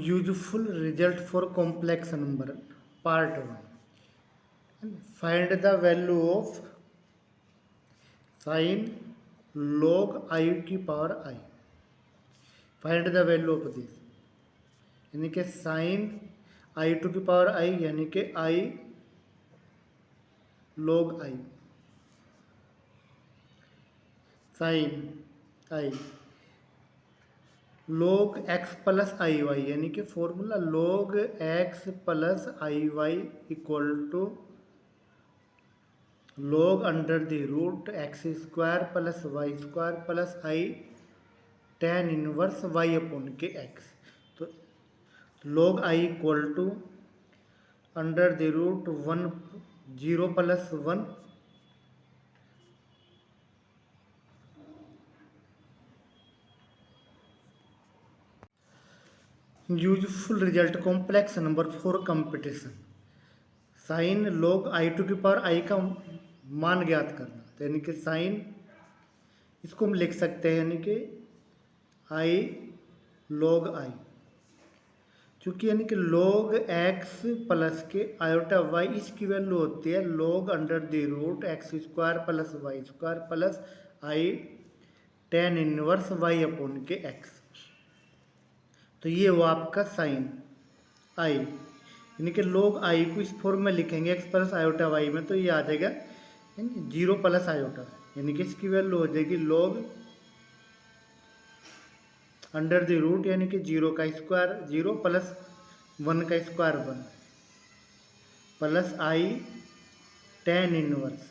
Useful result for complex number part 1 find the value of sine log i की power i. Find the value of this यानी कि sine i to की power i यानी कि i log i sine i log x plus i y यानी कि formula log x plus i y equal to log under the root x square plus y square plus i tan inverse y upon के x. तो log i equal to under the root 0 plus 1 useful result complex number for competition sine log i to की power i का मान ज्ञात करना। तो यानी कि साइन इसको हम लिख सकते हैं यानी कि आई log आई चूँकि यानी कि log x प्लस के आयोटा y इसकी वैल्यू होती है log under the root x square plus y square plus i tan inverse y upon के x। तो ये वो आपका साइन आई यानी कि log आई को इस फॉर्म में लिखेंगे x प्लस आयोटा वाई में। तो ये आ जाएगा 0 प्लस आयोटा यानी कि इसकी वैल्यू हो जाएगी log अंडर द रूट यानी कि 0 का स्क्वायर 0 प्लस 1 का square 1 plus i tan inverse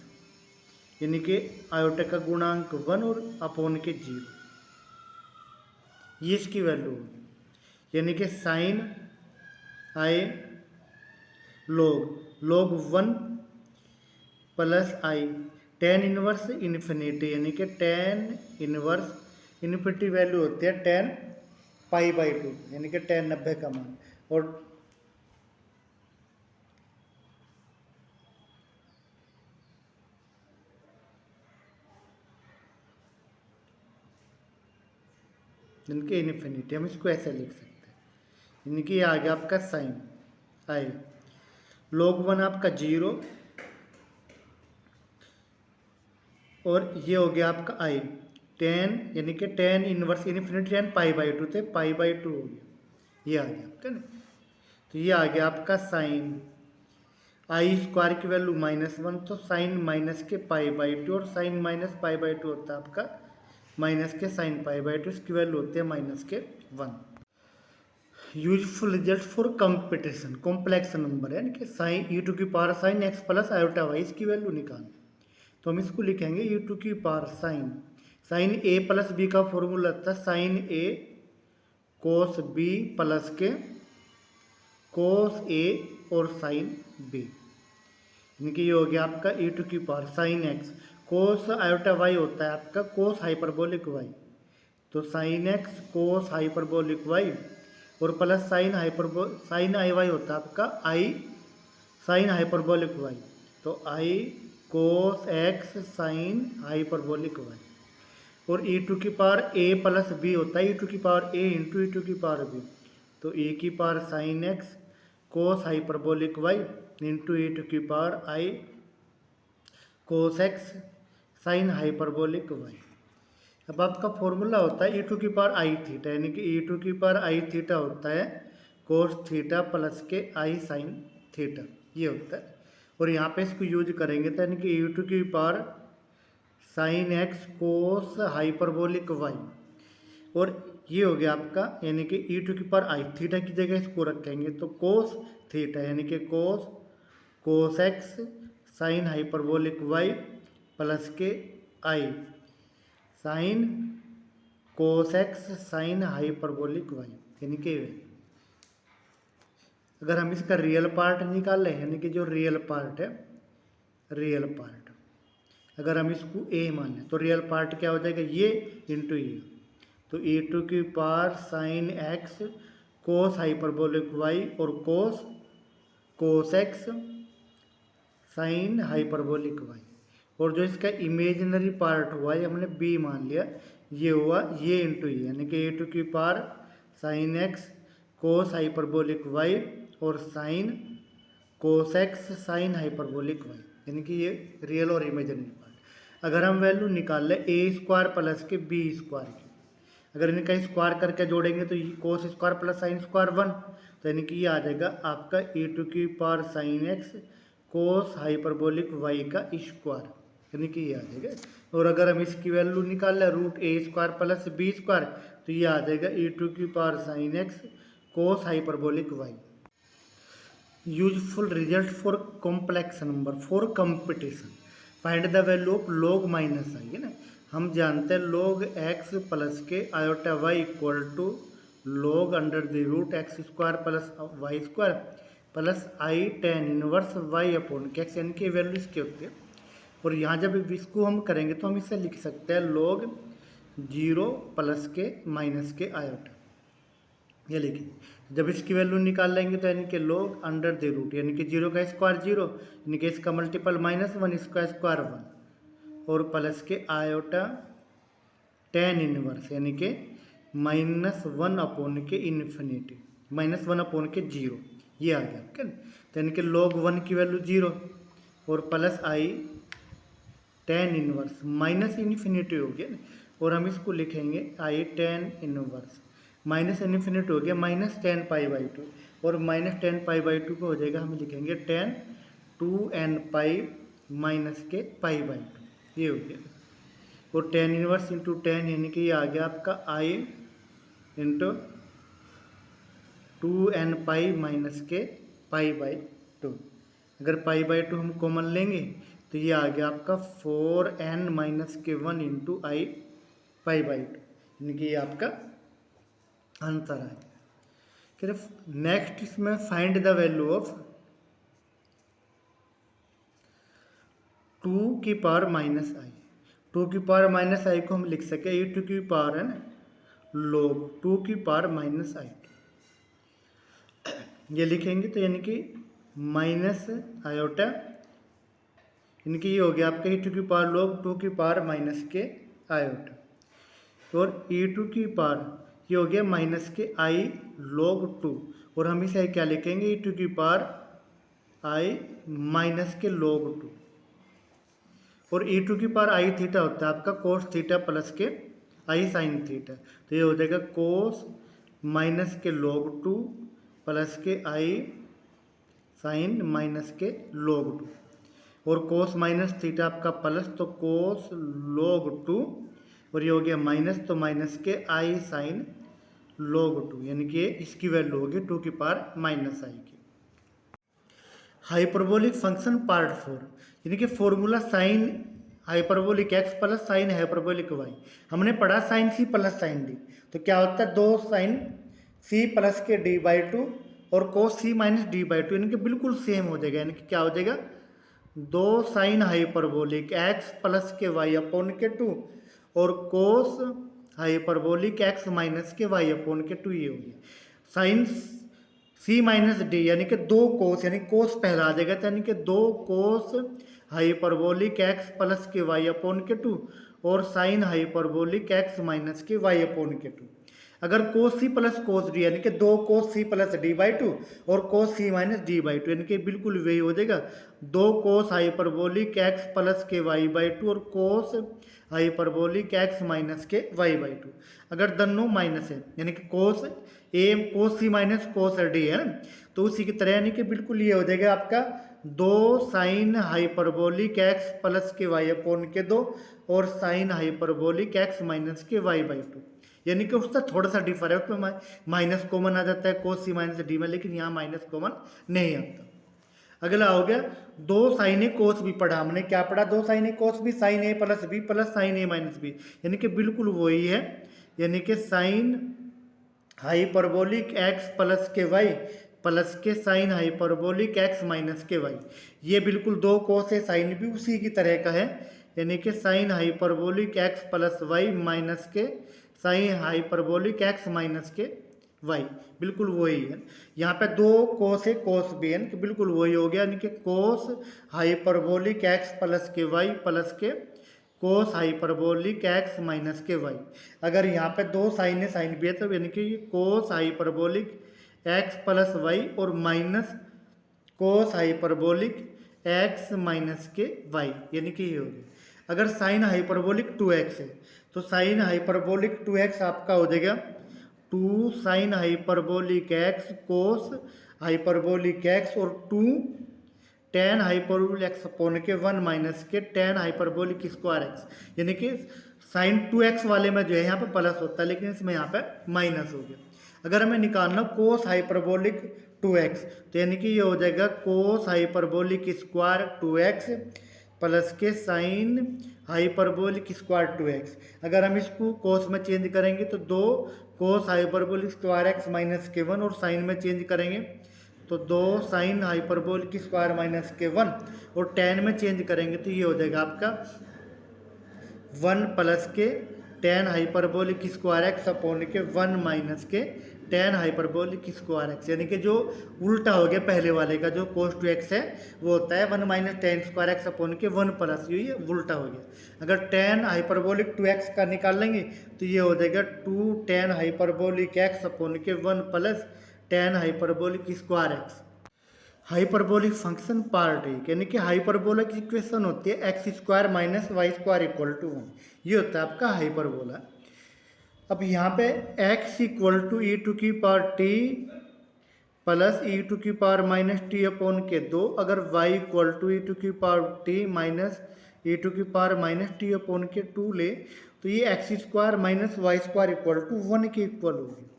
यानी कि आयोटा का गुणांक 1 और अपॉन के 0 ये इसकी वैल्यू होगी। यानी कि sine i log 1 plus i tan inverse infinity यानी कि tan इनवर्स इन्फिनिटी वैल्यू होती है tan पाई बाई 2 यानी कि tan 90 का मान। और यानी कि इन्फिनिटी हम इसको ऐसे लिख सकते हैं यानी कि ये आ गया आपका साइन आई log 1 आपका 0 और ये हो गया आपका आई tan यानी कि tan inverse infinity tan pi by 2 थे पाई बाई 2 हो गया ये आ गया आपका ना। तो ये आ गया आपका साइन आई स्क्वायर की वैल्यू -1 तो साइन माइनस के पाई बाई 2 और साइन माइनस पाई बाई 2 होता है आपका माइनस के साइन पाई बाई 2 इसकी वैल्यू होती है -1। Useful result for competition complex number यानी कि साइन ई टू की power sine x plus iota y इसकी वैल्यू निकालनी। तो हम इसको लिखेंगे ई टू की power sine A plus B का फॉर्मूला था sine A cos B plus के कोस ए और साइन बी यानी कि ये हो गया आपका ई टू की power sine x cos iota Y होता है आपका कोस हाइपरबोलिक वाई। तो sine x cos hyperbolic Y और प्लस साइन आई वाई होता है आपका आई साइन हाइपरबोलिक वाई। तो आई cos x sine hyperbolic Y और ई टू की पावर ए प्लस बी होता है ई टू की power A into e to की पावर बी। तो ए की power sine x cos hyperbolic Y into e to की power I cos x sine hyperbolic Y. अब आपका फॉर्मूला होता है ई टू की पावर आई थीटा यानी कि ई टू की पावर आई थीटा होता है कोस थीटा प्लस के आई साइन थीटा ये होता है। और यहाँ पे इसको यूज करेंगे तो यानी कि ई टू की power sine x cos hyperbolic Y और ये हो गया आपका यानी कि ई टू की पावर आई थीटा की जगह इसको रखेंगे तो कोस थीटा यानी कि cos x sine hyperbolic y plus के i sine cos x sine hyperbolic y यानी कि अगर हम इसका रियल पार्ट निकाल लें यानी कि जो रियल पार्ट है रियल पार्ट अगर हम इसको ए मान लें तो रियल पार्ट क्या हो जाएगा ये इंटू ये। तो ए टू की power sine x cos hyperbolic Y और cos x sine hyperbolic Y और जो इसका इमेजिनरी पार्ट हुआ ये हमने बी मान लिया ये हुआ ये इंटू ये यानी कि ए टू की power sine x cos hyperbolic Y और sine cos x sine hyperbolic y, यानी कि ये रियल और इमेजिनरी पार्ट। अगर हम वैल्यू निकाल लें ए स्क्वायर प्लस के बी स्क्वायर की, अगर इनका स्क्वायर करके जोड़ेंगे तो ये cos square plus sine square 1, तो यानी कि ये आ जाएगा आपका ए टू की power sine x cos hyperbolic Y का स्क्वायर, यानी कि ये आ जाएगा। और अगर हम इसकी वैल्यू निकाल लें root a square plus b square, तो ये आ जाएगा ए टू की power sine x cos hyperbolic y. Useful result for complex number for competition, find the value of log minus i, है ना। हम जानते हैं लॉग एक्स प्लस के iota y equal to log under the root x square plus y square plus i tan inverse y upon के x, यानी कि value इसके होती है। और यहाँ जब इसको हम करेंगे तो हम इसे लिख सकते हैं लॉग 0 प्लस के माइनस के आयोटा, ये लिखिए। जब इसकी वैल्यू निकाल लेंगे तो यानी कि लॉग अंडर द रूट, यानी कि 0 का स्क्वायर 0, यानी कि इसका मल्टीपल -1 इसका स्क्वायर 1 और प्लस के आयोटा टेन इनवर्स, यानी कि -1 अपॉन के इन्फिनिटी -1 अपॉन के 0, ये आ गया आपका। तो यानी कि log 1 की वैल्यू 0 और plus i tan inverse minus infinity हो गया, और हम इसको लिखेंगे आई टेन इनवर्स माइनस इन्फिनिटी हो गया -10 पाई बाई 2, और -10 पाई बाई 2 को हो जाएगा हम लिखेंगे 10 2n पाई माइनस के पाई बाई 2, ये हो गया। और 10 इनवर्स इंटू 10 यानी कि ये आ गया आपका आई इंटू 2n पाई माइनस के पाई बाई 2। अगर पाई बाई 2 हम कॉमन लेंगे तो ये आ गया आपका 4n माइनस के 1 इंटू आई पाई बाई 2, यानी कि ये आपका आंसर आ गया। फिर नेक्स्ट इसमें फाइंड द वैल्यू ऑफ 2 की पावर माइनस आई। 2 की पावर माइनस आई को हम लिख सके ए टू की पावर है ना log 2 की पावर माइनस आई, ये लिखेंगे तो यानी कि माइनस आयोटा, यानी कि ये हो गया आपका e टू की पावर log 2 की पावर माइनस के आयोटा, और e टू की पावर ये हो गया माइनस के आई log 2, और हम इसे क्या लिखेंगे e टू की पावर आई माइनस के log 2, और e टू की पावर आई थीटा होता है आपका कोस थीटा प्लस के आई साइन थीटा, तो ये हो जाएगा कोस माइनस के log 2 प्लस के आई साइन माइनस के log 2, और कोस माइनस थीटा आपका प्लस तो कोस log 2, और ये हो गया माइनस तो माइनस के आई साइन log 2, यानी कि इसकी वैल्यू होगी 2 की पावर माइनस आई की। हाइपरबोलिक फंक्शन पार्ट 4, यानी कि formula sine hyperbolic x plus sine hyperbolic y, हमने पढ़ा sine C plus sine D, तो क्या होता है 2 साइन सी प्लस के डी बाई 2 और cos C minus D by 2, यानी कि बिल्कुल सेम हो जाएगा, यानी कि क्या हो जाएगा 2 साइन हाइपरबोलिक एक्स प्लस के वाई अपॉन के 2 और कोस हाइपरबोलिक एक्स माइनस के वाई अपॉन के 2, ये हो गया साइन सी माइनस डी, यानी कि 2 कोस, यानी कोस पहला आ जाएगा, यानी कि 2 कोस हाइपरबोलिक एक्स प्लस के वाई अपॉन के 2 और साइन हाइपरबोलिक एक्स माइनस के वाई अपॉन के 2। अगर कोस सी प्लस कोस डी, यानी कि 2 कोस सी प्लस डी बाई 2 और cos C minus D by 2, यानी कि बिल्कुल वही हो जाएगा 2 कोस हाइपरबोलिक एक्स प्लस के वाई बाई 2 और कोस हाइपरबोलिक एक्स माइनस के वाई बाई 2। अगर दोनों माइनस है, यानी कि कोस ए कोस सी माइनस कोस डी है ना, तो उसी की तरह यानी कि बिल्कुल ये हो जाएगा आपका 2 साइन हाइपरबोलिक एक्स प्लस के वाई अपॉन के 2 और साइन हाइपरबोलिक एक्स माइनस के वाई बाई 2, यानी कि उसका थोड़ा सा डिफर है, उसमें माइनस कॉमन आ जाता है कोस सी माइनस डी में, लेकिन यहाँ माइनस कॉमन नहीं आता। अगला हो गया 2 साइन ए कोस बी पढ़ा हमने, क्या पढ़ा 2 sign A cos B sign A plus B plus sign A minus B, यानी कि बिल्कुल वही है, यानी कि साइन हाइपरबोलिक एक्स प्लस के वाई प्लस के साइन हाइपरबोलिक एक्स माइनस के वाई, ये बिल्कुल 2 कोस है, साइन भी उसी की तरह का है, यानी कि sine hyperbolic x plus y minus के साइन हाइपरबोलिक एक्स माइनस के वाई, बिल्कुल वही है। यहाँ पे 2 कोस है कोस भी है, बिल्कुल वही हो गया, यानी कि कोस हाइपरबोलिक एक्स प्लस के वाई प्लस के कोस हाइपरबोलिक एक्स माइनस के वाई। अगर यहाँ पे 2 साइन है साइन भी है, तो यानी कि कोस हाइपरबोलिक एक्स प्लस वाई और minus cos hyperbolic x minus के वाई, यानी कि ये हो गया। अगर साइन हाइपरबोलिक 2x है तो साइन हाइपरबोलिक 2x आपका हो जाएगा 2 sign hyperbolic x cos hyperbolic x और 2 टेन हाइपरबोलिक एक्स अपॉन के 1 माइनस के टेन हाइपरबोलिक स्क्वायर एक्स, यानी कि साइन 2x वाले में जो है यहाँ पे प्लस होता है लेकिन इसमें यहाँ पे माइनस हो गया। अगर हमें निकालना कोस हाइपरबोलिक 2x तो यानी कि ये हो जाएगा cos hyperbolic square 2x plus के साइन हाइपरबोलिक स्क्वायर 2x। अगर हम इसको कोस में चेंज करेंगे तो 2 cos hyperbolic square x minus के 1 और साइन में चेंज करेंगे तो 2 साइन हाइपरबोलिक स्क्वायर माइनस के 1 और टेन में चेंज करेंगे तो ये हो जाएगा आपका 1 plus k tan hyperbolic square x upon के 1 माइनस के टेन हाइपरबोलिक स्क्वायर एक्स, यानी कि जो उल्टा हो गया पहले वाले का जो कोस 2x है वो होता है 1 minus ten square x upon के 1 प्लस, ये उल्टा हो गया। अगर टेन हाइपरबोलिक 2x का निकाल लेंगे तो ये हो जाएगा 2 टेन हाइपरबोलिक एक्स अपॉन के 1 plus tan hyperbolic square x. Hyperbolic function part एक, यानी कि हाइपरबोला की इक्वेशन होती है x square minus y square equal to 1, ये होता है आपका हाइपरबोला। अब यहाँ पे x equal to e to की power t plus E to की पावर माइनस टी अपॉन के 2, अगर y equal to e to की power t minus E to की पावर माइनस टी अपॉन के 2 ले तो ये x square minus y square equal to 1 के इक्वल होगी।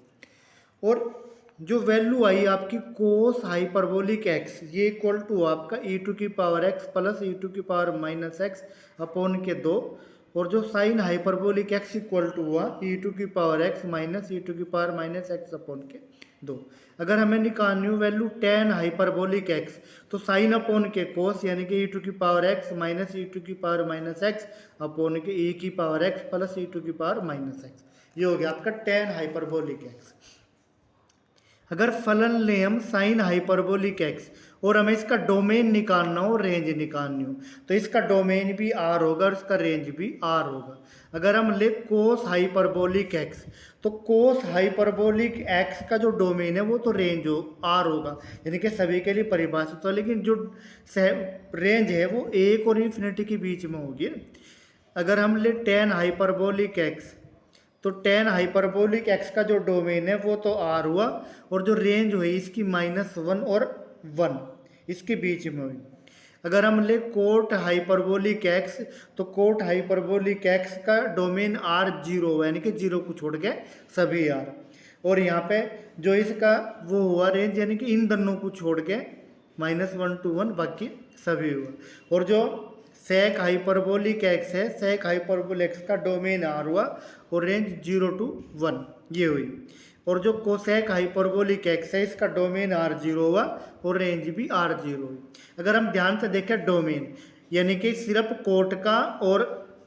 और जो वैल्यू आई आपकी कोस हाइपरबोलिक एक्स ये इक्वल टू आपका ई टू की power X plus E to की पावर माइनस एक्स अपॉन के 2, और जो sine hyperbolic X equal to हुआ ई टू की power X minus E to की पावर माइनस एक्स अपॉन के 2। अगर हमें निकालनी हो वैल्यू टेन हाइपरबोलिक एक्स तो साइन अपॉन के कोस, यानी कि ई टू की power X minus E to की पावर माइनस एक्स अपॉन के ई की power X plus E to की पावर माइनस एक्स, ये हो गया आपका टेन हाइपरबोलिक एक्स। अगर फलन लें हम साइन हाइपरबोलिक एक्स और हमें इसका डोमेन निकालना हो, रेंज निकालनी हो, तो इसका डोमेन भी आर होगा और इसका रेंज भी आर होगा। अगर हम ले कोस हाइपरबोलिक एक्स तो कोस हाइपरबोलिक एक्स का जो डोमेन है वो तो रेंज आर होगा, यानी कि सभी के लिए परिभाषित हो, लेकिन जो रेंज है वो 1 और इन्फिनिटी के बीच में होगी। अगर हम ले टेन हाइपरबोलिक एक्स तो टेन हाइपरबोलिक एक्स का जो डोमेन है वो तो आर हुआ और जो रेंज हुई इसकी -1 और 1 इसके बीच में हुई। अगर हम ले कोट हाइपरबोलिक एक्स तो कोट हाइपरबोलिक एक्स का डोमेन आर 0 हुआ, यानी कि 0 को छोड़ के सभी आर, और यहाँ पे जो इसका वो हुआ रेंज, यानी कि इन दोनों को छोड़ के -1 to 1 बाकी सभी हुआ। और जो सेक हाइपरबोलिक एक्स है, सेक हाइपरबोलिक एक्स का डोमेन आर हुआ और रेंज 0 to 1 ये हुई। और जो कोसेक हाइपरबोलिक एक्स है इसका डोमेन R0 हुआ और रेंज भी R0 हुई। अगर हम ध्यान से देखें डोमेन, यानी कि सिर्फ कोट का और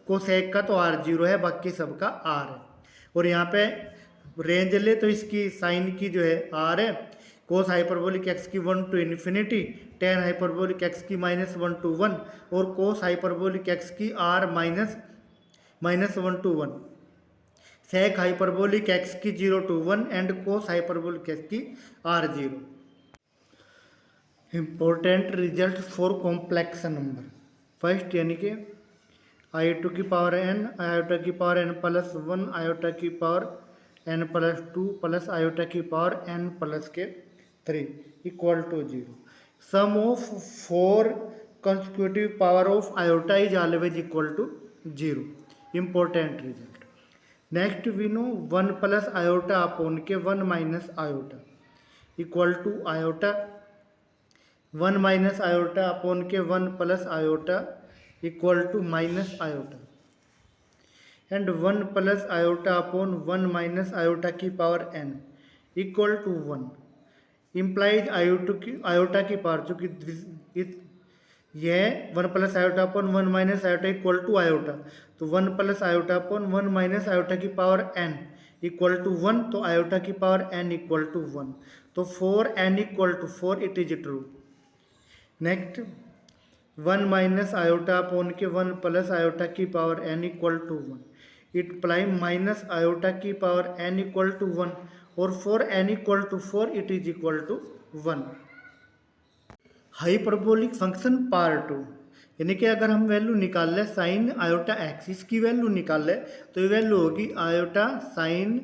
कोसेक का तो R0 है, बाकी सबका R है। और यहाँ पे रेंज ले तो इसकी साइन की जो है R है, कोस हाइपरबोलिक एक्स की 1 to infinity, tan hyperbolic X की -1 to 1 और कोस हाइपरबोलिक एक्स की R -1 to 1, sec hyperbolic X की 0 to 1 and cos hyperbolic X की R0। Important result for complex number, first यानी कि i2 की पावर n, iota की पावर n प्लस 1, iota की power n plus 2 plus iota की power n plus के 3 equal to 0। Some of 4 consecutive power of iota is always equal to 0। Important result. Next we know 1 plus iota upon के 1 minus iota equal to iota, 1 minus iota upon के 1 plus iota equal to minus iota, and 1 plus iota upon 1 minus iota की power n equal to 1 implies iota की power, चूँकि यह 1 plus iota upon 1 minus iota equal to iota, तो 1 plus iota upon 1 minus iota की power n equal to 1, तो iota की power n equal to 1, तो 4n equal to 4 it is true. Next 1 minus iota upon के 1 plus iota की power n equal to 1 it ply minus iota की power n equal to 1, और for n equal to 4 it is equal to 1। Hyperbolic function part 2, यानी कि अगर हम value निकाल लें साइन आयोटा एक्स, इसकी वैल्यू निकाल लें तो ये वैल्यू होगी आयोटा साइन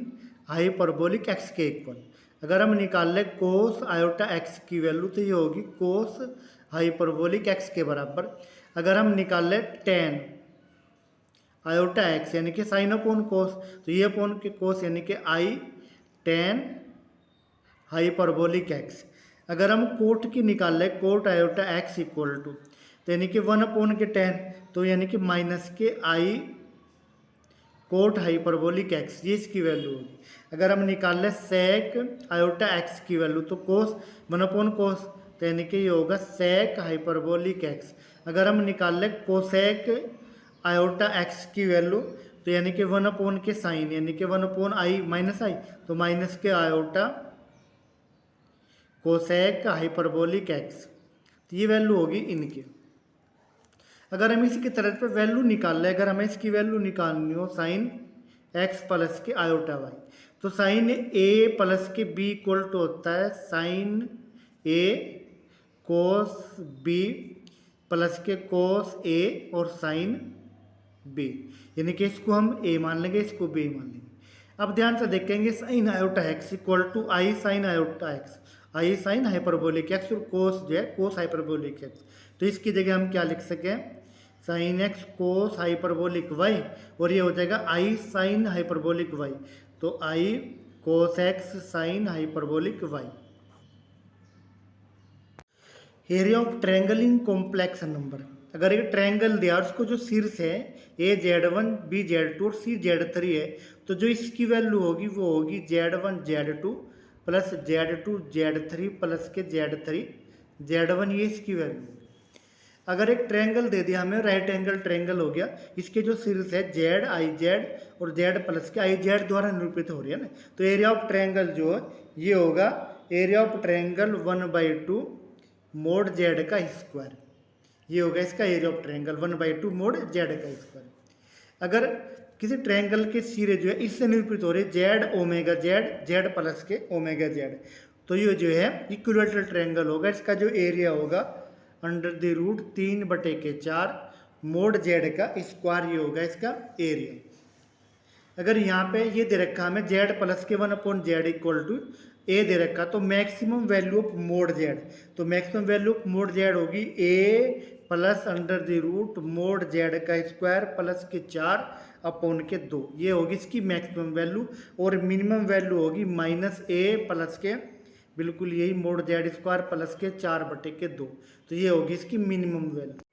हाइपरबोलिक एक्स के इक्वल। अगर हम निकाल लें कोस आयोटा एक्स की वैल्यू तो ये होगी कोस हाइपरबोलिक एक्स के बराबर। अगर हम निकाल लें टेन आयोटा एक्स यानी कि साइन अपोन कोस, तो ये अपोन के कोस यानी कि आई टेन हाइपरबोलिक एक्स। अगर हम कोट की निकाल लें cot iota x equal to, तो यानी कि 1 के टेन, तो यानी कि माइनस के आई कोट हाइपरबोलिक एक्स, ये इसकी वैल्यू होगी। अगर हम निकाल लें सेक आयोटा एक्स की वैल्यू तो कोस 1 कोस, तो यानी कि ये होगा सेक हाइपरबोलिक एक्स। अगर हम निकाल लें कोसेक आयोटा एक्स की वैल्यू तो यानी कि 1 के साइन यानी कि 1 आई माइनस आई, तो माइनस के आयोटा कोसेक हाइपरबोलिक एक्स, तो ये वैल्यू होगी इनकी। अगर हम इसकी तरह पर वैल्यू निकाल लें, अगर हमें इसकी वैल्यू निकालनी हो साइन एक्स प्लस के आयोटा वाई, तो साइन ए प्लस के बी इक्वल टू होता है sign A cos B plus के कोस ए और साइन बी, यानी कि इसको हम ए मान लेंगे, इसको बी मान लेंगे। अब ध्यान से देखेंगे sine iota x equal to i sine iota x, i sine hyperbolic x और कोस जो है कोस हाइपरबोलिक एक्स, तो इसकी जगह हम क्या लिख सकें sine x cos hyperbolic Y, और ये हो जाएगा आई साइन हाइपरबोलिक वाई, तो आई cos x sine hyperbolic y. Area of triangle in complex number, अगर एक ट्रायंगल दिया और उसको जो शीर्ष है AZ1 BZ2 और CZ3 है, तो जो इसकी वैल्यू होगी वो होगी Z1 Z2 plus Z2 Z3 plus के Z3 Z1, ये इसकी वैल्यू। अगर एक ट्रायंगल दे दिया हमें राइट एंगल ट्रायंगल हो गया, इसके जो शीर्ष है जेड आई जेड और जेड प्लस के आई जेड द्वारा निरूपित हो रही है ना, तो एरिया ऑफ ट्रायंगल जो है ये होगा area of triangle 1/2 mode z का स्क्वायर, ये होगा इसका area of triangle 1/2 mode z का स्क्वायर। अगर किसी ट्रायंगल के सिरे जो है इससे निरूपित हो रही है Z omega Z Z plus के ओमेगा जेड, तो ये जो है इक्विलेटरल ट्रायंगल होगा, इसका जो एरिया होगा under the root 3/4 mod z का स्क्वायर, ये होगा इसका एरिया। अगर यहाँ पे ये दे रखा हमें जेड प्लस के 1/z इक्वल टू ए दे रखा, तो maximum value of mod z, तो maximum value of mod z होगी a plus under the root mod z का स्क्वायर प्लस के 4/2, ये होगी इसकी मैक्सिमम वैल्यू, और मिनिमम वैल्यू होगी माइनस ए प्लस के बिल्कुल यही मोड जेड स्क्वायर प्लस के 4/2, तो ये होगी इसकी minimum value.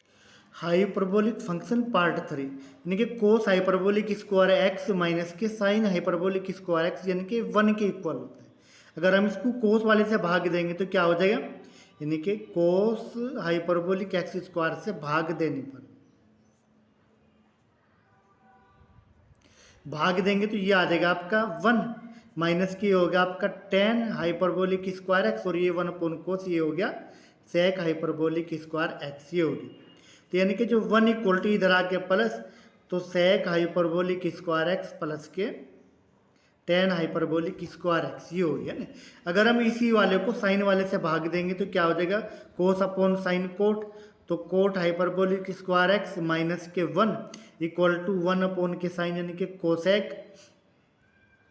Hyperbolic function part 3, यानी कि cos hyperbolic square x minus के साइन हाइपरबोलिक स्क्वायर एक्स यानी कि 1 के इक्वल होता है। अगर हम इसको कोस वाले से भाग देंगे तो क्या हो जाएगा, यानी कि कोस हाइपरबोलिक एक्स स्क्वायर से भाग देने पर भाग देंगे तो ये आ जाएगा आपका 1 माइनस की होगा आपका 10 हाइपरबोलिक स्क्वायर एक्स, और ये 1/कोस ये हो गया सेक हाइपरबोलिक स्क्वायर एक्स, ये होगी। तो यानी कि जो 1 इक्वल टू इधर आके प्लस, तो sec hyperbolic square x plus के 10 हाइपरबोलिक स्क्वायर एक्स, ये हो गया ना। अगर हम इसी वाले को साइन वाले से भाग देंगे तो क्या हो जाएगा कोस अपॉन साइन कोट, तो cot hyperbolic square x minus के 1 इक्वल टू 1 के साइन यानी कि कोसेक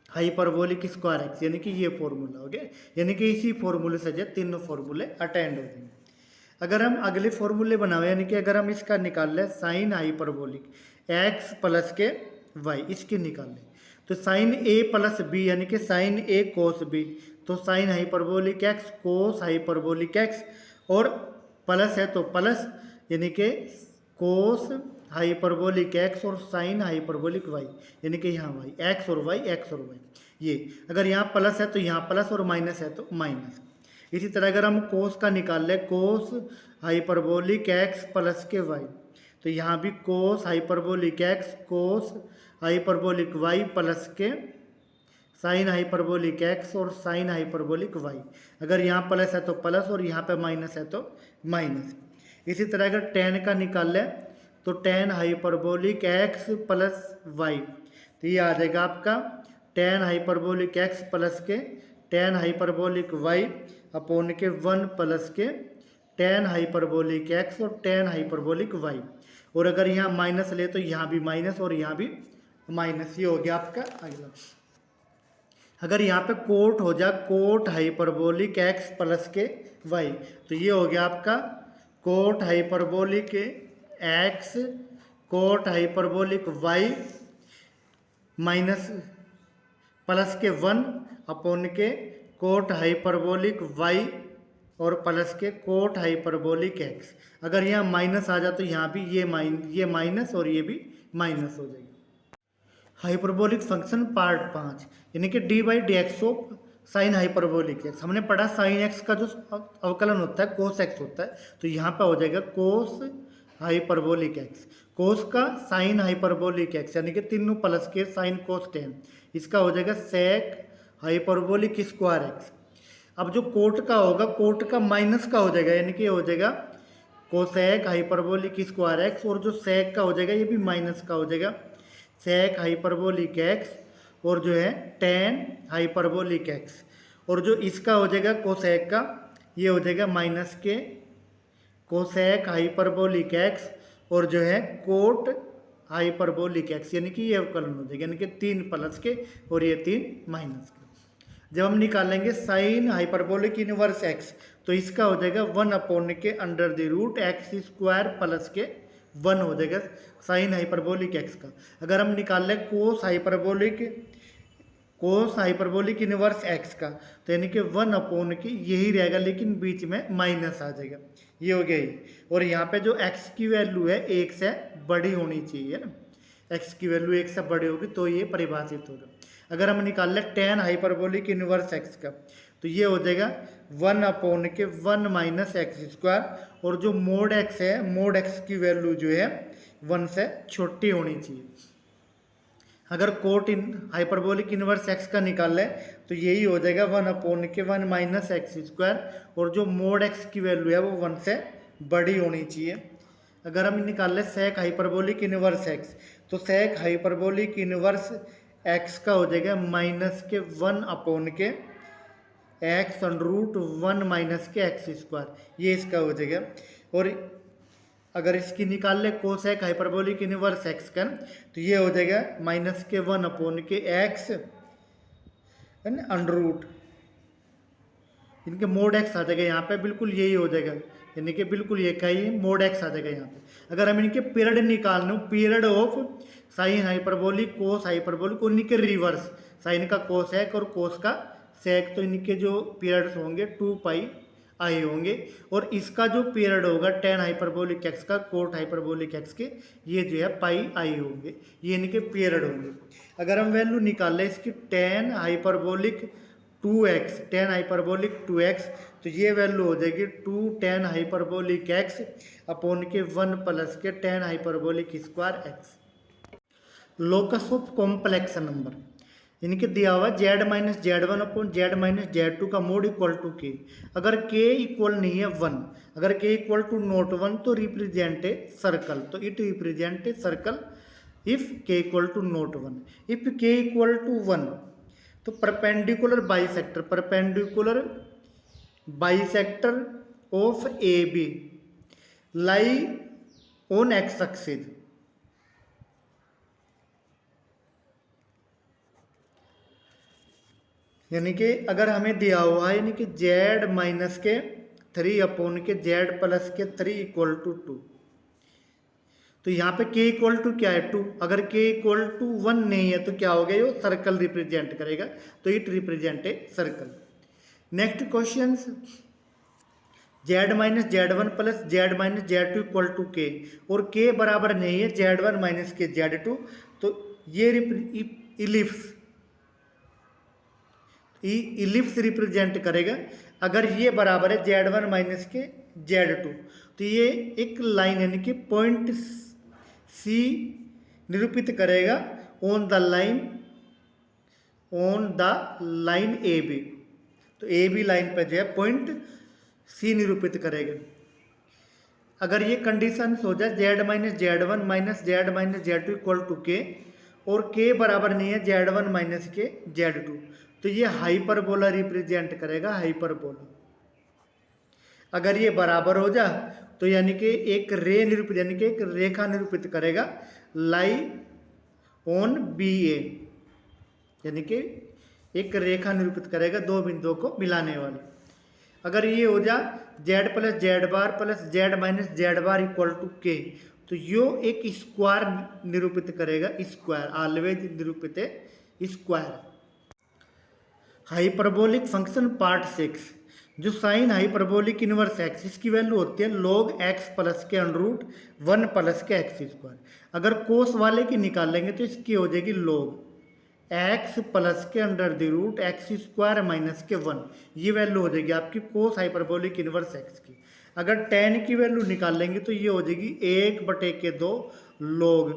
हाइपरबोलिक स्क्वायर एक्स, यानी कि ये फॉर्मूला हो गया। यानी कि इसी फॉर्मूले से जो तीनों फॉर्मूले अटेंड हो जाएंगे। अगर हम अगले फॉर्मूले बनावे, यानी कि अगर हम इसका निकाल लें साइन हाइपरबोलिक एक्स प्लस के वाई, इसके निकाल लें तो साइन ए प्लस बी यानी कि साइन ए कोस बी, तो sign hyperbolic x cos hyperbolic x, और प्लस है तो प्लस यानी कि कोस हाइपरबोलिक एक्स और साइन हाइपरबोलिक वाई, यानी कि यहाँ वाई एक्स और वाई एक्स और वाई, ये अगर यहाँ प्लस है तो यहाँ प्लस और माइनस है तो माइनस। इसी तरह अगर हम कोस का निकाल लें कोस हाइपरबोलिक एक्स प्लस के वाई, तो यहाँ भी कोस hyperbolic x cos hyperbolic y plus के साइन हाइपरबोलिक एक्स और साइन हाइपरबोलिक वाई, अगर यहाँ प्लस है तो प्लस और यहाँ पे माइनस है तो माइनस। इसी तरह अगर 10 का निकाल लें तो 10 हाइपरबोलिक एक्स प्लस वाई, तो ये आ जाएगा आपका ten hyperbolic x plus k tan hyperbolic Y upon के 1 plus k tan hyperbolic x और टेन हाइपरबोलिक वाई। और अगर यहाँ माइनस ले तो यहाँ भी माइनस और यहाँ भी माइनस। ये हो गया आपका अगला। अगर यहाँ पे कोट हो जाए कोट हाइपरबोलिक एक्स प्लस के वाई, तो ये हो गया आपका cot hyperbolic x cot hyperbolic y minus plus के 1 अपॉन के कोट हाइपरबोलिक वाई और प्लस के कोट हाइपरबोलिक एक्स। अगर यहाँ माइनस आ जाए तो यहाँ भी ये माइनस और ये भी माइनस हो जाएगी। हाइपरबोलिक फंक्शन पार्ट 5 यानी कि D by D x of sine hyperbolic x. हमने पढ़ा साइन एक्स का जो अवकलन होता है कोस एक्स होता है, तो यहाँ पे हो जाएगा कोस हाइपरबोलिक एक्स। कोस का साइन हाइपरबोलिक एक्स यानी कि तीनों प्लस के साइन कोस टेन, इसका हो जाएगा सेक हाइपरबोलिक स्क्वायर एक्स। अब जो कोट का होगा कोट का माइनस का हो जाएगा यानी कि हो जाएगा कोसेक हाइपरबोलिक स्क्वायर एक्स, और जो सेक का हो जाएगा ये भी माइनस का हो जाएगा सेक हाइपरबोलिक एक्स और जो है टेन हाइपरबोलिक एक्स। और जो इसका हो जाएगा कोसेक का ये हो जाएगा माइनस के कोसेक हाइपरबोलिक एक्स और जो है कोट हाइपरबोलिक एक्स, यानी कि ये अवकलन हो जाएगा यानी कि 3 प्लस के और ये 3 माइनस के। जब हम निकालेंगे साइन हाइपरबोलिक इनवर्स एक्स तो इसका हो जाएगा 1 अपॉन के under the root x square plus के 1 हो जाएगा साइन हाइपरबोलिक एक्स का। अगर हम निकाल लें कोस हाइपरबोलिक इनवर्स एक्स का तो यानी कि 1 अपॉन के यही रहेगा लेकिन बीच में माइनस आ जाएगा, ये हो गया ही। और यहाँ पे जो एक्स की वैल्यू है 1 से बड़ी होनी चाहिए ना, एक्स की वैल्यू 1 से बड़ी होगी तो ये परिभाषित होगा। अगर हम निकाल लें टेन हाइपरबोलिक इनवर्स एक्स का तो ये हो जाएगा 1 अपॉन के 1 माइनस एक्स स्क्वायर, और जो मोड एक्स है मोड एक्स की वैल्यू जो है 1 से छोटी होनी चाहिए। अगर कोट हाइपरबोलिक इनवर्स एक्स का निकाल लें तो यही हो जाएगा 1 अपॉन के 1 माइनस एक्स स्क्वायर, और जो मोड एक्स की वैल्यू है वो 1 से बड़ी होनी चाहिए। अगर हम निकाल लें सेक हाइपरबोलिक इनवर्स एक्स तो सेक हाइपरबोलिक इनवर्स एक्स का हो जाएगा माइनस के 1 अपॉन के एक्स अंडर रूट 1 माइनस के एक्स स्क्वायर, ये इसका हो जाएगा। और अगर इसकी निकाल ले कोसेक हाइपरबोलिक इनवर्स एक्स का तो ये हो जाएगा माइनस के 1 अपॉन के एक्स अंडर रूट, इनके मोड एक्स आ जाएगा यहाँ पे, बिल्कुल यही हो जाएगा यानी कि बिल्कुल ये का ही मोड एक्स आ जाएगा यहाँ पे। अगर हम इनके पीरियड निकालना हो period of sine hyperbolic cos hyperbolic और इनके रिवर्स, साइन का कोसेक और कोस का सेक, तो इनके जो पीरियड्स होंगे 2 पाई आई होंगे। और इसका जो पीरियड होगा टेन हाइपरबोलिक एक्स का कोट हाइपरबोलिक एक्स के ये जो है पाई आई होंगे, ये इनके पीरियड होंगे। अगर हम वैल्यू निकाल लें इसकी tan hyperbolic 2x tan hyperbolic 2x तो ये वैल्यू हो जाएगी 2 टेन हाइपरबोलिक x अपॉन के 1 plus k tan hyperbolic square x। Locus of complex number इनके दिया हुआ z minus z one upon z minus z two का मोड इक्वल टू के। अगर के इक्वल नहीं है 1, अगर के इक्वल टू नॉट 1 तो रिप्रेजेंट ए सर्कल, तो it represent a circle if k equal to not 1। If k equal to 1 तो perpendicular bisector of A B lie on x axis, यानी कि अगर हमें दिया हुआ है यानी कि जेड माइनस के 3 अपॉन के जेड प्लस के 3 इक्वल टू 2, तो यहाँ पे k इक्वल टू क्या है 2। अगर k इक्वल टू 1 नहीं है तो क्या हो गया, ये सर्कल रिप्रेजेंट करेगा, तो it represent a circle. Next question, z minus z one plus z minus z two equal to k, और k बराबर नहीं है z one minus k z two, तो ये इलिप्स रिप्रेजेंट करेगा। अगर ये बराबर है z one minus k z two तो ये एक लाइन यानी कि पॉइंट सी निरूपित करेगा on the line A B, तो ए बी लाइन पर जो है पॉइंट सी निरूपित करेगा। अगर ये कंडीशन हो जाए z minus z one minus z minus z two equal to k, और के बराबर नहीं है Z1 माइनस के Z2, तो ये हाइपरबोला रिप्रेजेंट करेगा, हाइपरबोला। अगर ये बराबर हो जा तो यानी कि एक रे निरूपित, यानी कि एक रेखा निरूपित करेगा, लाई ऑन बी ए, यानी कि एक रेखा निरूपित करेगा दो बिंदुओं को मिलाने वाली। अगर ये हो जा z plus z bar plus z minus z bar equal to k, तो यो एक स्क्वायर निरूपित करेगा, स्क्वायर ऑलवेज निरूपित है स्क्वायर। हाइपरबोलिक फंक्शन पार्ट 6, जो साइन हाइपरबोलिक इनवर्स एक्स, इसकी वैल्यू होती है log एक्स प्लस के अंडरूट 1 प्लस के एक्स स्क्वायर। अगर कोस वाले की निकालेंगे तो इसकी हो जाएगी log x plus k under the root x square minus के 1, ये वैल्यू हो जाएगी आपकी कोस हाइपरबोलिक इनवर्स एक्स की। अगर tan की वैल्यू निकालेंगे तो ये हो जाएगी 1/2 log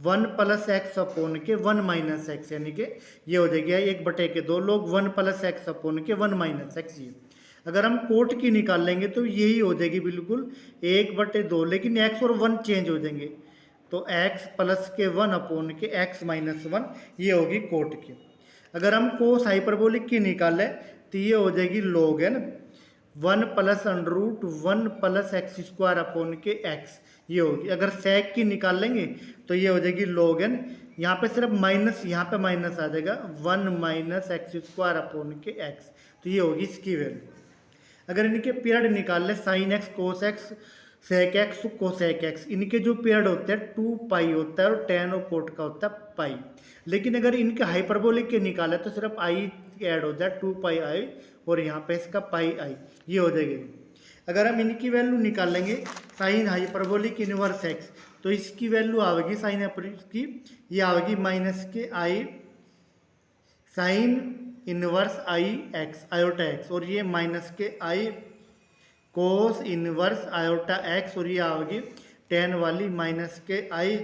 1 प्लस एक्स अपॉन के 1 माइनस एक्स, यानी कि ये हो जाएगी 1/2 log 1 प्लस एक्स अपॉन के 1 माइनस एक्स। ये अगर हम कोट की निकाल तो यही हो जाएगी बिल्कुल 1/2, लेकिन x और 1 चेंज हो जाएंगे, तो x प्लस के 1 अपॉन के x माइनस 1, ये होगी कोट की। अगर हम कोस हाइपरबोलिक की निकालें तो ये हो जाएगी log है ना 1 plus under root 1 plus x square upon के x, ये होगी। अगर सेक की निकाल लेंगे तो ये हो जाएगी log n, यहाँ पे सिर्फ माइनस, यहाँ पे माइनस आ जाएगा 1 माइनस एक्स स्क्वायर अपॉन के x, तो ये होगी इसकी वैल्यू। अगर इनके पीरियड निकाल ले sine x cos x sec x cosec x, इनके जो पीरियड होते हैं 2 पाई होता है और tan और कोट का होता है पाई। लेकिन अगर इनके हाइपरबोलिक के निकाले तो सिर्फ आई ऐड हो जाए 2 पाई आई और यहाँ पे इसका पाई आई, ये हो जाएगी। अगर हम इनकी वैल्यू निकालेंगे साइन हाइपरबोलिक इनवर्स एक्स, तो इसकी वैल्यू आएगी साइन की, ये आएगी माइनस के i sine inverse i x iota x, और ये माइनस के i cos inverse iota x, और ये आएगी tan वाली माइनस के i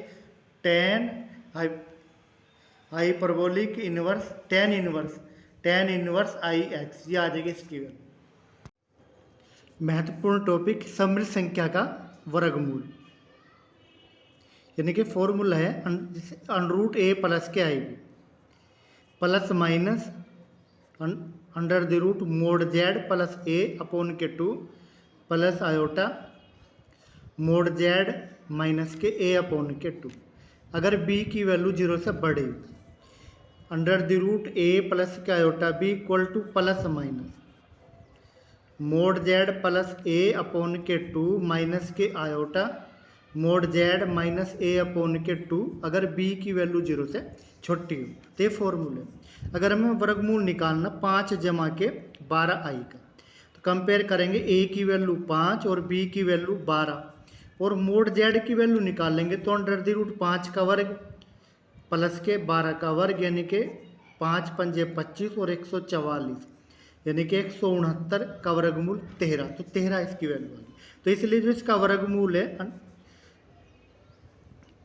tan hyperbolic inverse tan inverse i x, ये आ जाएगी इसकी वैल्यू। महत्वपूर्ण टॉपिक समृद्ध संख्या का वर्गमूल, यानी कि फॉर्मूला है अंडरूट ए प्लस के i b plus minus under the root mod z plus a upon के 2 plus iota mod z minus के ए अपॉन के 2। अगर b की वैल्यू 0 से बड़ी, under the root a plus के iota b equal to plus minus mod z plus a upon के 2 minus के iota mod z minus a upon के 2, अगर b की वैल्यू 0 से छोटी हो, तो ये फॉर्मूले। अगर हमें वर्गमूल निकालना 5 जमा के 12 आई का, तो कंपेयर करेंगे a की वैल्यू 5 और b की वैल्यू 12, और मोड जेड की वैल्यू निकालेंगे तो अंडर द रूट 5 का वर्ग प्लस के 12 का वर्ग, यानी कि 5 पंजे 25 और 144, यानी कि 169 का वर्गमूल 13, तो 13 इसकी वैल्यू आएगी। तो इसलिए जो इसका वर्गमूल है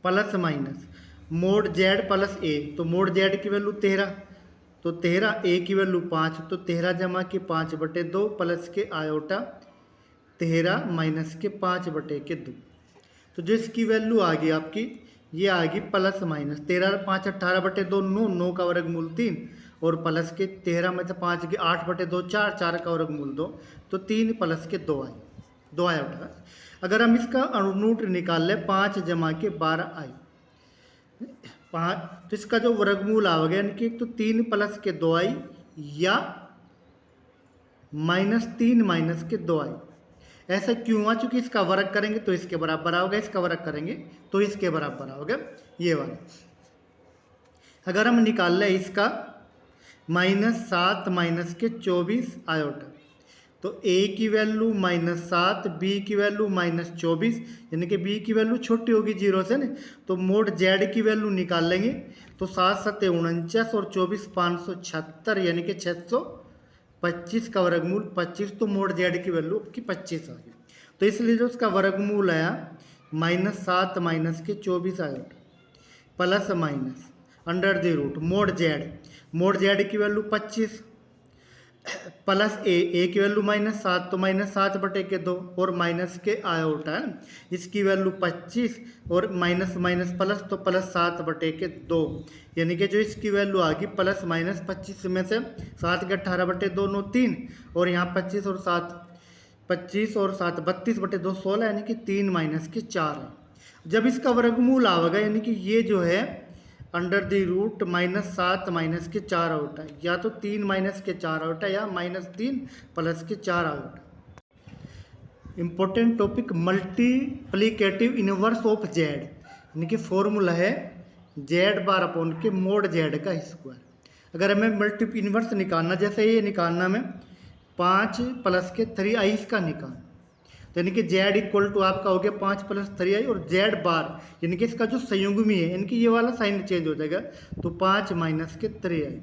plus minus mod z plus a, तो मोड जेड की वैल्यू 13, तो 13, ए की वैल्यू 5, तो 13 जमा के 5/2 प्लस के आयोटा 13 माइनस के 5/2, तो जो इसकी वैल्यू आ गई आपकी, ये आ गई प्लस माइनस 13 5 18/2 9, 9 का वर्गमूल 3, और प्लस के 13 में से 5 के 8/2 4, 4 का वर्गमूल 2, तो 3 प्लस के 2 आए, 2 आया उठा। अगर हम इसका अनुरूट निकाल लें 5 जमा के 12 आई 5, तो इसका जो वर्गमूल आ गया, यानी कि एक तो 3 प्लस के 2 आई या -3 माइनस के 2 आई। ऐसा क्यों हुआ? चूंकि इसका वर्ग करेंगे तो इसके बराबर आओगे, इसका वर्ग करेंगे तो इसके बराबर आओगे, ये वाला। अगर हम निकाल लें इसका -7 माइनस के 24 आयोटा, तो a की वैल्यू -7, b की वैल्यू -24, यानी कि b की वैल्यू छोटी होगी 0 से ना, तो मोड z की वैल्यू निकाल लेंगे तो 7 7 49 और 24 576, यानी कि 625 का वर्गमूल 25, तो मोड z की वैल्यू की 25 आ गई। तो इसलिए जो उसका वर्गमूल आया -7 माइनस के 24 आया plus minus under the root mod z की वैल्यू 25 प्लस ए की वैल्यू -7 तो -7/2 और माइनस के आयोटा है, इसकी वैल्यू 25 और माइनस माइनस प्लस तो +7/2, यानी कि जो इसकी वैल्यू आ गई +-25 में से 7 के 18/2 9 3 और यहाँ 25 और 7 32/2 16, यानी कि 3 - 4 है। जब इसका वर्गमूल आवेगा यानी कि ये जो है अंडर द रूट -7 - 4 आउटा, या तो 3 - 4 आउटा या -3 + 4 outta. Important topic multiplicative inverse of Z, यानी कि फॉर्मूला है Z⁻/के मोड जेड का स्क्वायर। अगर हमें मल्टी इनवर्स निकालना, जैसे ये निकालना में 5 + 3i इसका निकालना, तो यानी कि जेड इक्वल टू आपका हो गया 5 + 3i और Z⁻, यानी कि इसका जो संयुग्मी है, यानी कि ये वाला साइन चेंज हो जाएगा, तो 5 - 3i।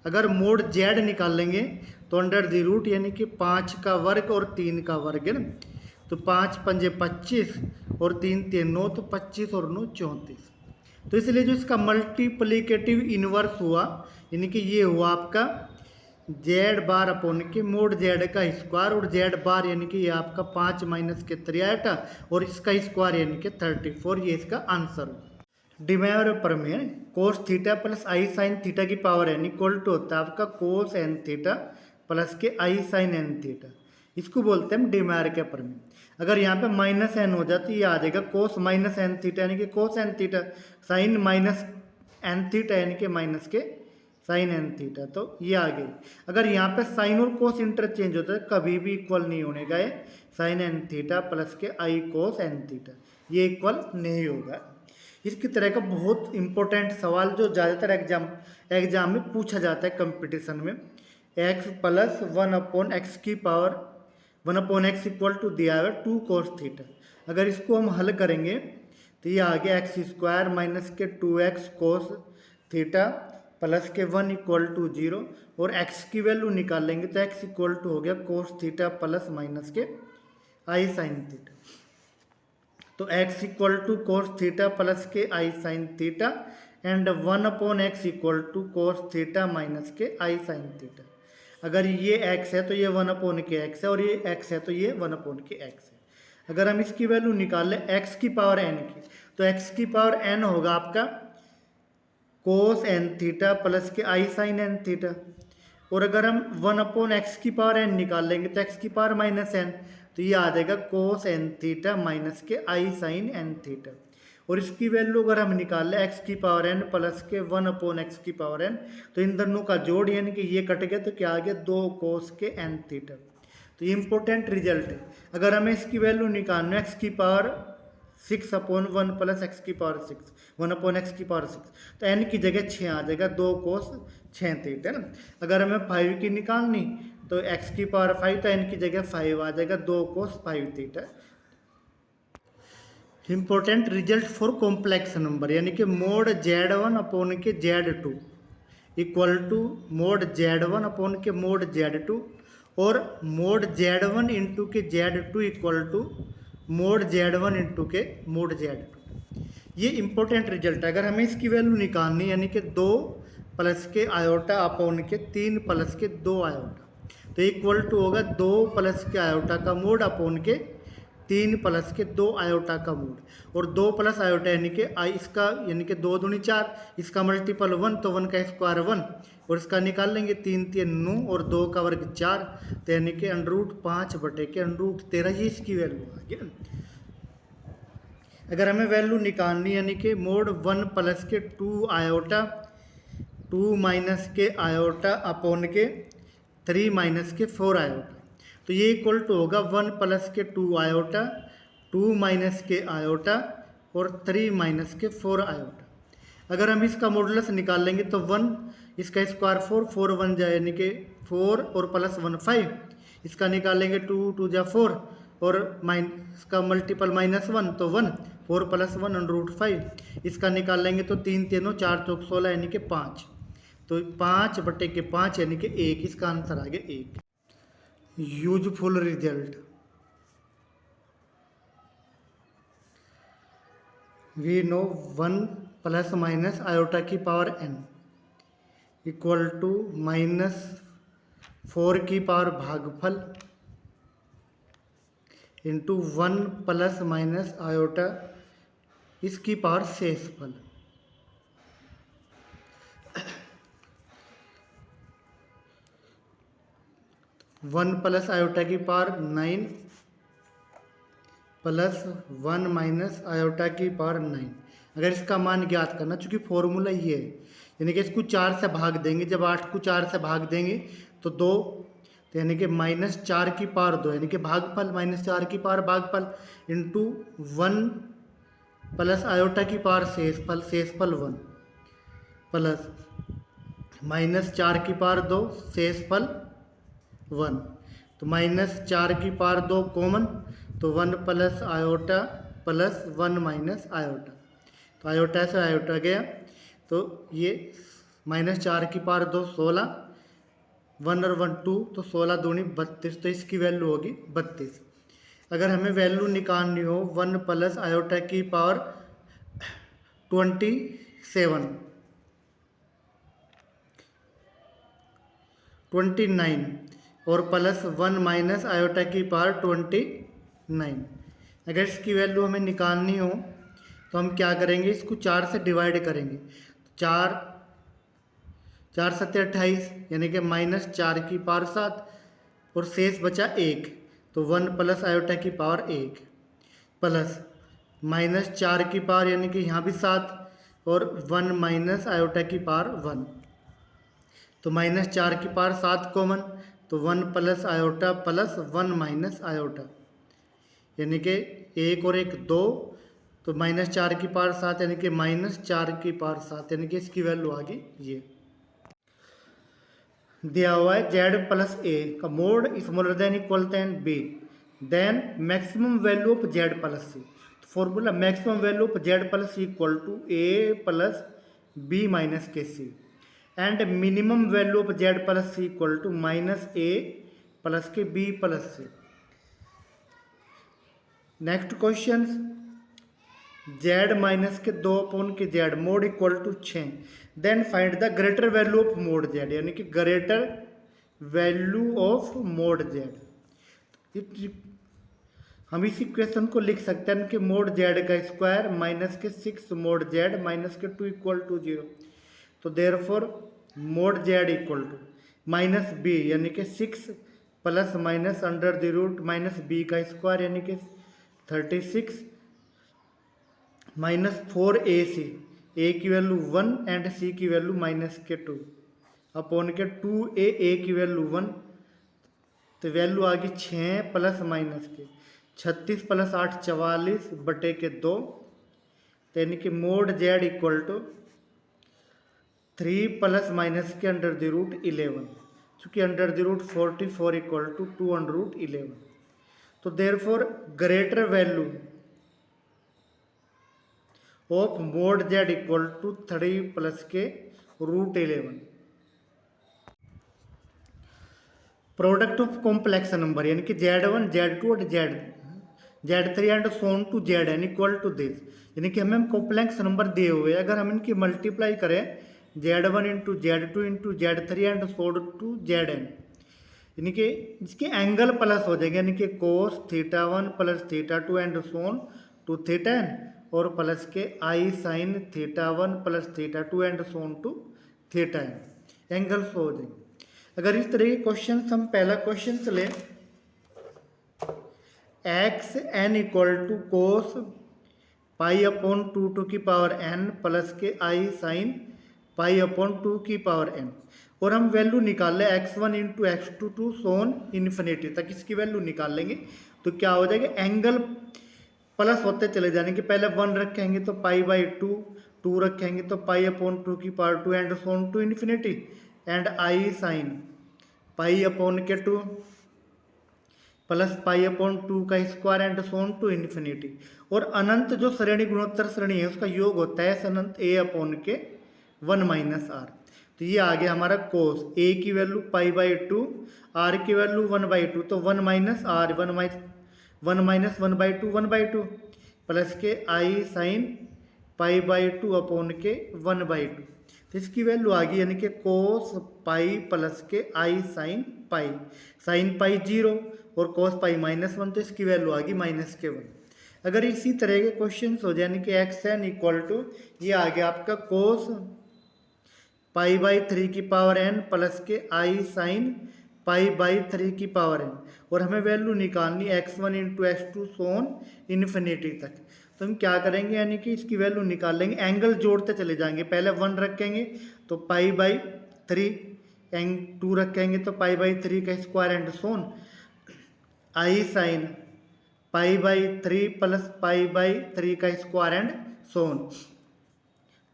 अगर मोड जेड निकाल लेंगे तो अंडर द रूट, यानी कि 5 का वर्ग और 3 का वर्ग है ना, तो 5 × 5 = 25 और 3 × 3 = 9, तो 25 और 9 = 34। तो इसलिए जो इसका मल्टीप्लिकेटिव इनवर्स हुआ, यानी कि ये हुआ आपका Z⁻/के मोड जेड का स्क्वायर, और Z⁻ यानी कि ये आपका 5 - 3i और इसका स्क्वायर यानी कि 34, ये इसका आंसर हो। डिमेयर प्रमेय, cos theta plus i sin theta की पावर n इक्वल टू होता है आपका cos n theta plus k i sin n theta, इसको बोलते हैं हम डिमेयर के प्रमेय। अगर यहाँ पे -n हो जाती, ये आ जाएगा cos -n थीटा, यानी कि cos n theta, sin -n theta यानी कि माइनस के sin n थीटा, तो ये आ गई। अगर यहाँ पे साइन और कोस इंटरचेंज होता है, कभी भी इक्वल नहीं होने का, sin n theta plus k i cos n theta, ये इक्वल नहीं होगा। इसकी तरह का बहुत इंपॉर्टेंट सवाल जो ज़्यादातर एग्जाम में पूछा जाता है कंपटीशन में, x + 1/x की पावर 1/x इक्वल टू दिया है 2 cos थीटा। अगर इसको हम हल करेंगे तो ये आ गया x² - के 2x cos थीटा प्लस के 1 = 0, और x की वैल्यू निकाल लेंगे तो x इक्वल टू हो गया cos theta plus minus k i sin theta. तो x equal to cos theta plus k i sin theta and 1/x equal to cos theta minus k i sin theta. अगर ये x है तो ये 1/x है, और ये x है तो ये 1/x है। अगर हम इसकी वैल्यू निकाल लें x की पावर n की, तो x की पावर n होगा आपका cos n theta plus k i sin n theta, और अगर हम 1/x की पावर n निकाल लेंगे तो x की पावर -n, तो ये आ जाएगा cos n theta minus k i sin n theta. और इसकी वैल्यू अगर हम निकाल लें x की पावर n प्लस के 1/x की पावर n, तो इन दोनों का जोड़ यानी कि ये कट गया, तो क्या आ गया 2 cos के n थीटा। तो ये इंपॉर्टेंट रिजल्ट है। अगर हमें इसकी वैल्यू निकालना x की पावर 6/1 प्लस x की पावर 6 1/x की पावर 6, तो n की जगह 6 आ जाएगा, 2 cos 6 थीटा ना। अगर हमें 5 की निकालनी तो x की पावर 5, तो n की जगह 5 आ जाएगा, 2 cos 5 theta. Important result for complex number, यानी कि मोड Z1 के Z2 equal to mod Z1 के मोड Z2 और mode Z1 into k Z2 equal to mod Z1 into k mod Z2। ये इंपॉर्टेंट रिजल्ट है। अगर हमें इसकी वैल्यू निकालनी, यानी कि 2 प्लस के आयोटा अपॉन के 3 प्लस के 2 आयोटा, तो इक्वल टू होगा 2 प्लस के आयोटा का मोड अपॉन के 3 प्लस के 2 आयोटा का मोड, और 2 प्लस आयोटा यानी कि इसका यानी कि 2 दूनी 4, इसका मल्टीपल 1, तो 1 का स्क्वायर 1, और इसका निकाल लेंगे 3 × 3 = 9 और 2 का वर्ग 4, तो यानी कि √5/√13, ये इसकी वैल्यू आ गई। अगर हमें वैल्यू निकालनी, यानी कि मोड 1 प्लस के 2 आयोटा 2 माइनस के आयोटा अपॉन के 3 माइनस के 4 आयोटा, तो ये इक्वल टू होगा 1 प्लस के 2 आयोटा 2 माइनस के आयोटा और 3 माइनस के 4 आयोटा। अगर हम इसका मॉडुलस निकाल लेंगे तो 1, इसका स्क्वायर 4, 4 1 जाए यानी कि 4 और प्लस 1 5, इसका निकाल लेंगे 2 2 जा 4 और इसका मल्टीपल -1, तो 1, 4 प्लस 1 √5, इसका निकाल लेंगे तो 3 3 9 4 4 16 यानी कि 5, तो 5/5 यानी कि 1, इसका आंसर आ गया 1। Useful result, we know 1 plus minus iota की पावर n इक्वल टू 4 की पावर भागफल इंटू 1 प्लस माइनस आयोटा इसकी पावर शेषफल। 1 प्लस आयोटा की पावर 9 प्लस 1 माइनस आयोटा की पावर 9। अगर इसका मान ज्ञात करना, चूंकि फॉर्मूला ये है, यानी कि इसको 4 से भाग देंगे, जब 8 को 4 से भाग देंगे तो 2, तो यानी कि -4 की पावर 2, यानी कि भागफल -4 की पावर भागफल इंटू 1 प्लस आयोटा की पावर शेषफल, शेषफल 1 प्लस -4 की पावर 2 शेषफल 1, तो -4 की पावर 2 कॉमन, तो 1 plus iota plus 1 minus iota, तो आयोटा से आयोटा गया, तो ये -4 की पावर 2 16, 1 और 1 2, तो 16 दूनी 32, तो इसकी वैल्यू होगी 32। अगर हमें वैल्यू निकालनी हो 1 प्लस आयोटा की पावर 29 और प्लस 1 माइनस आयोटा की पावर 29, अगर इसकी वैल्यू हमें निकालनी हो तो हम क्या करेंगे, इसको 4 से डिवाइड करेंगे। 4 4 7 28, यानी कि -4 की पावर 7 और शेष बचा 1, तो 1 प्लस आयोटा की पावर 1 प्लस -4 की पावर, यानी कि यहाँ भी 7 और 1 माइनस आयोटा की पावर 1, तो -4 की पावर 7 कॉमन, तो 1 plus iota plus 1 minus iota, यानी कि 1 और 1 2, तो -4 की पावर 7, यानी कि -4 की पावर 7, यानी कि इसकी वैल्यू आ गई ये। दिया हुआ है z प्लस ए का mod smaller than equal than b, then maximum value of z plus c. Formula maximum value of z plus c equal to a plus b minus के c, and minimum value of z plus c equal to -a plus के b plus c. Next question, z minus के 2 upon के z mod equal to 6, then find the greater value of mod z, यानी कि greater value of mod z। हम इस equation को लिख सकते हैं कि मोड z का स्क्वायर माइनस के 6 मोड z माइनस के 2 इक्वल टू 0, तो therefore mod z equal to -b, यानी कि 6 plus minus under the root -b का स्क्वायर, यानी कि 36 -4ac, a की वैल्यू 1 एंड c की value -2 upon k 2a, a की वैल्यू 1, तो वैल्यू आ गई 6 प्लस माइनस के 36 प्लस 8 44 बटे के 2, तो यानी कि mod z equal to 3 plus minus के अंडर द रूट 11, चूँकि under the root 44 equal to 2 under root 11, तो therefore greater value of mod z equal to 3 plus के root 11। Product of complex number, यानी कि z1 z2 और z3 and so on to zn equal to this, यानी कि हमें complex number दिए हुए, अगर हम इनकी मल्टीप्लाई करें z1 into z2 into z3 and so on to zn, यानी कि इसके एंगल प्लस हो जाएंगे, यानी कि cos θ1 plus θ2 and so on to θn, और प्लस के i sine θ1 plus θ2 and so on to θn, angles हो जाएंगे। अगर इस तरह के क्वेश्चन हम पहला क्वेश्चन ले, x n equal to cos pi upon 2 की पावर n प्लस के आई साइन पाई अपॉन 2 की पावर n, और हम वैल्यू निकाल लें x1 into x2 to Son infinity तक, इसकी वैल्यू निकाल लेंगे, तो क्या हो जाएगा, एंगल प्लस होते चले जाने के, पहले 1 रखेंगे तो π/2, 2 रखेंगे तो पाई अपॉन 2 की power 2 and so on to infinity, and i sine pi upon के 2 प्लस पाई अपॉन 2 का square and so on to infinity, और अनंत जो श्रेणी गुणोत्तर श्रेणी है उसका योग होता है अनंत a अपॉन के 1 माइनस आर। तो ये आ गया हमारा कोस, a की वैल्यू π/2, r की वैल्यू 1/2, तो 1 माइनस आर 1 माइनस 1/2 1/2 प्लस के आई साइन π/2 अपॉन के 1/2, तो इसकी वैल्यू आ गई यानी कि कोस पाई प्लस के i sine pi. Sine pi 0 और कोस पाई -1, तो इसकी वैल्यू आ गई -1। अगर इसी तरह के क्वेश्चन हो जाए यानी कि एक्स एन इक्वल टू ये आ गया आपका कोस पाई बाई 3 की पावर n प्लस के आई साइन पाई बाई 3 की पावर n, और हमें वैल्यू निकालनी x1 इंटू x2 सोन इन्फिनिटी तक। तो हम क्या करेंगे यानी कि इसकी वैल्यू निकाल लेंगे, एंगल जोड़ते चले जाएंगे। पहले 1 रखेंगे तो पाई बाई 3, 2 रखेंगे तो पाई बाई 3 का square and so on i sine pi by 3 plus pi by 3 का स्क्वायर एंड सोन।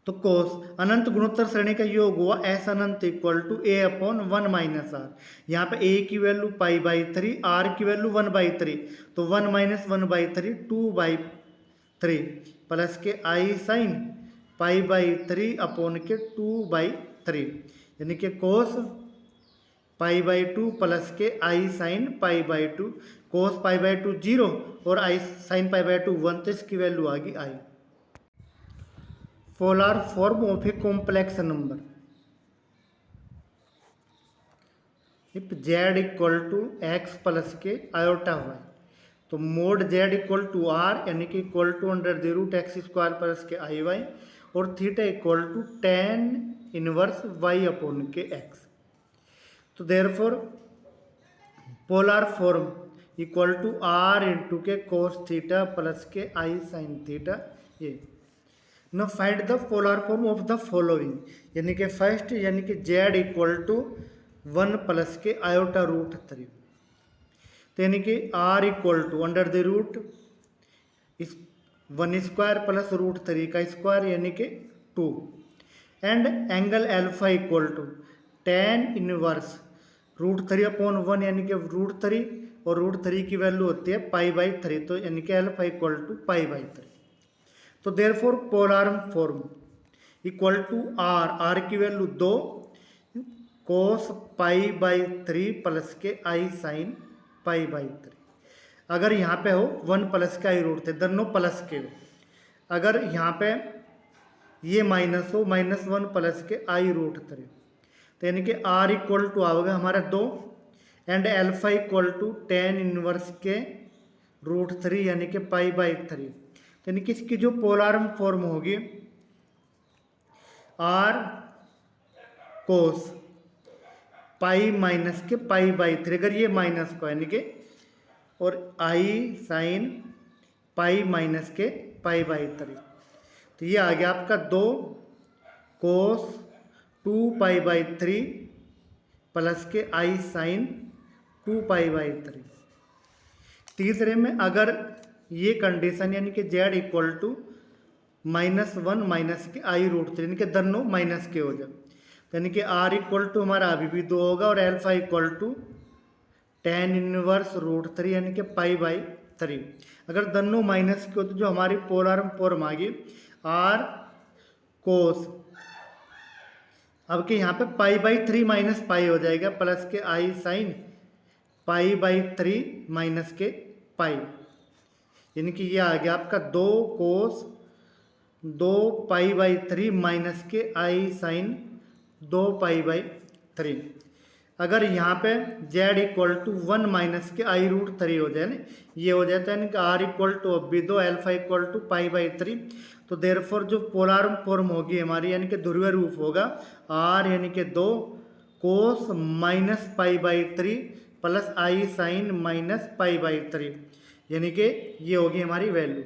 तो कोस अनंत गुणोत्तर श्रेणी का योग हुआ एस अनंत equal to a upon 1 minus r. यहाँ पे ए की वैल्यू पाई बाई 3, आर की वैल्यू 1/3, तो 1 माइनस 1/3 2/3 प्लस के i sine pi by 3 upon k 2/3, यानी कि कोस पाई बाई 2 प्लस के i sine pi by 2, cos pi by 2 0 और आई साइन पाई बाई 2 1, तो इसकी वैल्यू आ गई i. Polar form of a complex number, if z equal to x plus के iota y, तो mod z equal to r यानी कि equal to √x² plus के आई वाई, और theta equal to tan inverse y upon के x। तो therefore polar form equal to r into के cos theta plus के i sine theta. ये now find the polar form of the following, यानी कि first यानी कि z इक्वल टू 1 प्लस के आयोटा √3, तो यानी कि r इक्वल टू √1² प्लस √3 का स्क्वायर यानी कि 2, and angle alpha equal to tan inverse √3 upon 1 यानी कि √3, और √3 की वैल्यू होती है पाई बाई 3, तो यानी कि alpha equal to pi by 3। तो therefore polar form equal to r की value 2 cos pi by 3 plus के आई साइन पाई बाई 3। अगर यहाँ पे हो 1 प्लस के आई रूट थे, दोनों प्लस के हो। अगर यहाँ पे ये माइनस हो -1 प्लस के आई √3, तो यानी कि आर इक्वल टू आओगे हमारा 2, and alpha equal to tan inverse k √3 यानी कि पाई बाई 3, यानी कि इसकी जो पोलर फॉर्म होगी आर कोस पाई माइनस के पाई बाई 3, अगर ये माइनस को यानी कि, और आई साइन पाई माइनस के पाई बाई 3, तो ये आ गया आपका 2 कोस 2 पाई बाई 3 प्लस के आई साइन 2 पाई बाई 3। तीसरे में अगर ये कंडीशन यानी कि z इक्वल टू -1 माइनस के आई √3 यानी कि दोनों माइनस के हो जाए, यानी कि r इक्वल टू हमारा अभी भी 2 होगा, और alpha equal to tan inverse √3 यानी कि पाई बाई 3। अगर दोनों माइनस के हो तो जो हमारी पोलर फॉर्म आ गई r कोस, अब के यहाँ पे पाई बाई 3 माइनस पाई हो जाएगा प्लस के i sine pi by 3 minus के पाई, यानी कि ये आ गया आपका 2 कोस 2 पाई बाई 3 माइनस के आई साइन 2 पाई बाई 3। अगर यहाँ पे z इक्वल टू 1 माइनस के आई √3 हो जाए ना, ये हो जाता है यानी कि r इक्वल टू अब भी 2 alpha equal to pi by 3, तो देयरफॉर जो पोलर फॉर्म होगी हमारी यानी कि ध्रुवीय रूप होगा r यानी कि 2 cos minus pi by 3 plus i sine minus pi by 3, यानी कि ये होगी हमारी वैल्यू।